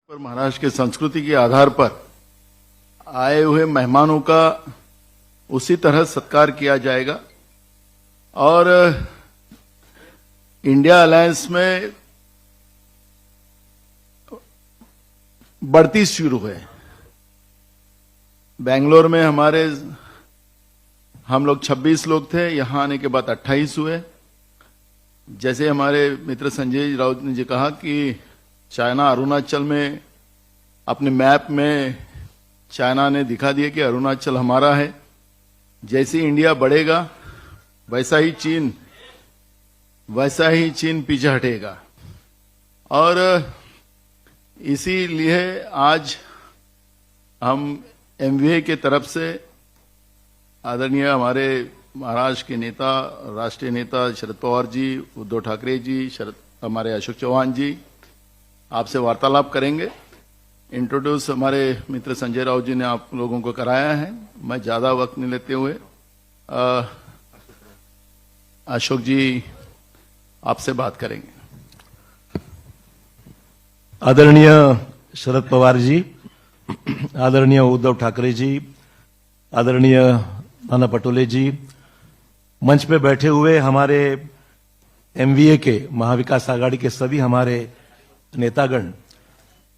पर महाराष्ट्र की संस्कृति के आधार पर आए हुए मेहमानों का उसी तरह सत्कार किया जाएगा और इंडिया अलायंस में बढ़ती शुरू है। बेंगलोर में हम लोग 26 लोग थे, यहां आने के बाद 28 हुए। जैसे हमारे मित्र संजय राउत ने जी कहा कि चाइना अरुणाचल में अपने मैप में चाइना ने दिखा दिया कि अरुणाचल हमारा है। जैसे इंडिया बढ़ेगा वैसा ही चीन पीछे हटेगा और इसीलिए आज हम एमवीए के तरफ से आदरणीय हमारे महाराष्ट्र के नेता, राष्ट्रीय नेता शरद पवार जी, उद्धव ठाकरे जी, हमारे अशोक चौहान जी आपसे वार्तालाप करेंगे। इंट्रोड्यूस हमारे मित्र संजय राउत जी ने आप लोगों को कराया है। मैं ज्यादा वक्त नहीं लेते हुए अशोक जी आपसे बात करेंगे। आदरणीय शरद पवार जी, आदरणीय उद्धव ठाकरे जी, आदरणीय नाना पटोले जी, मंच पे बैठे हुए हमारे एमवीए के महाविकास आघाड़ी के सभी हमारे नेतागण,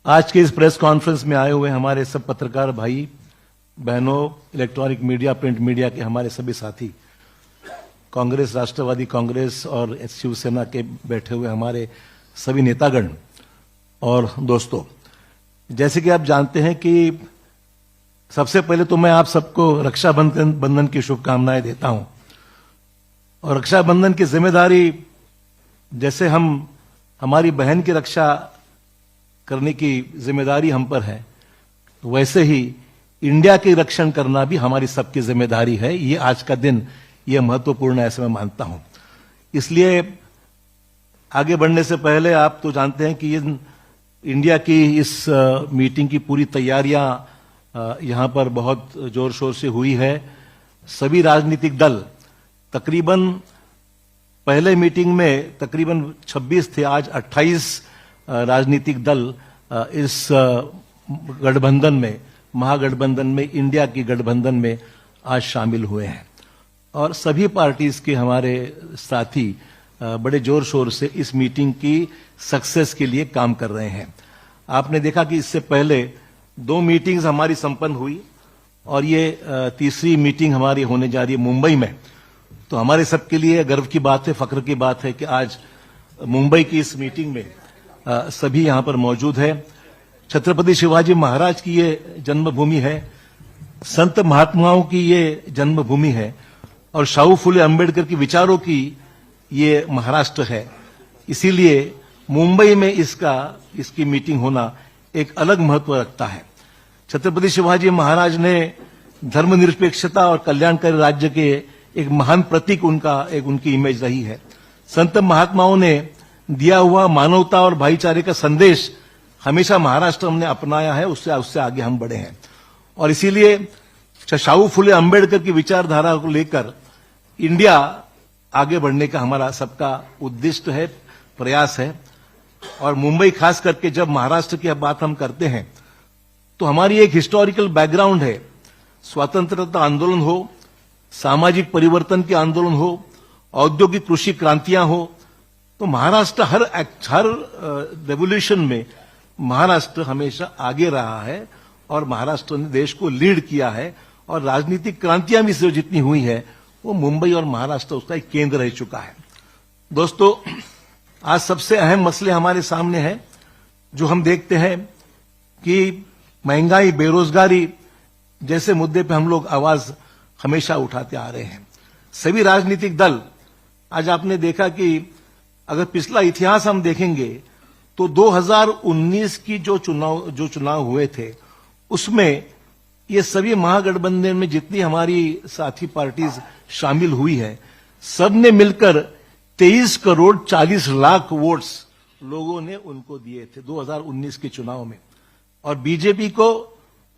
आज के इस प्रेस कॉन्फ्रेंस में आए हुए हमारे सब पत्रकार भाई बहनों, इलेक्ट्रॉनिक मीडिया, प्रिंट मीडिया के हमारे सभी साथी, कांग्रेस, राष्ट्रवादी कांग्रेस और शिवसेना के बैठे हुए हमारे सभी नेतागण और दोस्तों, जैसे कि आप जानते हैं कि सबसे पहले तो मैं आप सबको रक्षाबंधन की शुभकामनाएं देता हूं। और रक्षाबंधन की जिम्मेदारी जैसे हमारी बहन की रक्षा करने की जिम्मेदारी हम पर है, वैसे ही इंडिया की रक्षण करना भी हमारी सबकी जिम्मेदारी है। ये आज का दिन ये महत्वपूर्ण है, ऐसे मैं मानता हूं। इसलिए आगे बढ़ने से पहले आप तो जानते हैं कि इंडिया की इस मीटिंग की पूरी तैयारियां यहां पर बहुत जोर शोर से हुई है। सभी राजनीतिक दल तकरीबन पहले मीटिंग में तकरीबन 26 थे, आज 28 राजनीतिक दल इस गठबंधन में, महागठबंधन में, इंडिया की गठबंधन में आज शामिल हुए हैं और सभी पार्टीज के हमारे साथी बड़े जोर शोर से इस मीटिंग की सक्सेस के लिए काम कर रहे हैं। आपने देखा कि इससे पहले 2 मीटिंग्स हमारी संपन्न हुई और ये तीसरी मीटिंग हमारी होने जा रही है मुंबई में। तो हमारे सबके लिए गर्व की बात है, फख्र की बात है कि आज मुंबई की इस मीटिंग में सभी यहां पर मौजूद है। छत्रपति शिवाजी महाराज की ये जन्मभूमि है, संत महात्माओं की ये जन्मभूमि है और शाहू फुले अंबेडकर की विचारों की ये महाराष्ट्र है। इसीलिए मुंबई में इसकी मीटिंग होना एक अलग महत्व रखता है। छत्रपति शिवाजी महाराज ने धर्मनिरपेक्षता और कल्याणकारी राज्य के एक महान प्रतीक उनकी इमेज रही है। संत महात्माओं ने दिया हुआ मानवता और भाईचारे का संदेश हमेशा महाराष्ट्र हमने अपनाया है, उससे आगे हम बढ़े हैं और इसीलिए शाहू फुले अंबेडकर की विचारधारा को लेकर इंडिया आगे बढ़ने का हमारा सबका उद्दिष्ट है, प्रयास है। और मुंबई खास करके जब महाराष्ट्र की बात हम करते हैं तो हमारी एक हिस्टोरिकल बैकग्राउंड है। स्वतंत्रता आंदोलन हो, सामाजिक परिवर्तन के आंदोलन हो, औद्योगिक कृषि क्रांतियां हो, तो महाराष्ट्र हर रेवोल्यूशन में महाराष्ट्र हमेशा आगे रहा है और महाराष्ट्र ने देश को लीड किया है और राजनीतिक क्रांतियां भी जितनी हुई है वो मुंबई और महाराष्ट्र उसका एक केंद्र रह चुका है। दोस्तों, आज सबसे अहम मसले हमारे सामने हैं जो हम देखते हैं कि महंगाई, बेरोजगारी जैसे मुद्दे पे हम लोग आवाज हमेशा उठाते आ रहे हैं। सभी राजनीतिक दल, आज आपने देखा कि अगर पिछला इतिहास हम देखेंगे तो 2019 की जो चुनाव हुए थे उसमें ये सभी महागठबंधन में जितनी हमारी साथी पार्टीज शामिल हुई है, सबने मिलकर 23 करोड़ 40 लाख वोट्स लोगों ने उनको दिए थे 2019 के चुनाव में और बीजेपी को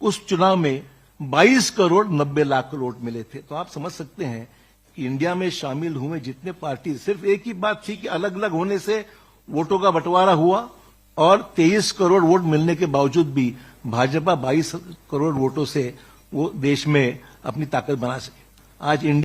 उस चुनाव में 22 करोड़ 90 लाख वोट मिले थे। तो आप समझ सकते हैं कि इंडिया में शामिल हुए जितने पार्टी, सिर्फ एक ही बात थी कि अलग अलग होने से वोटों का बंटवारा हुआ और 23 करोड़ वोट मिलने के बावजूद भी भाजपा 22 करोड़ वोटों से वो देश में अपनी ताकत बना सके। आज इंडिया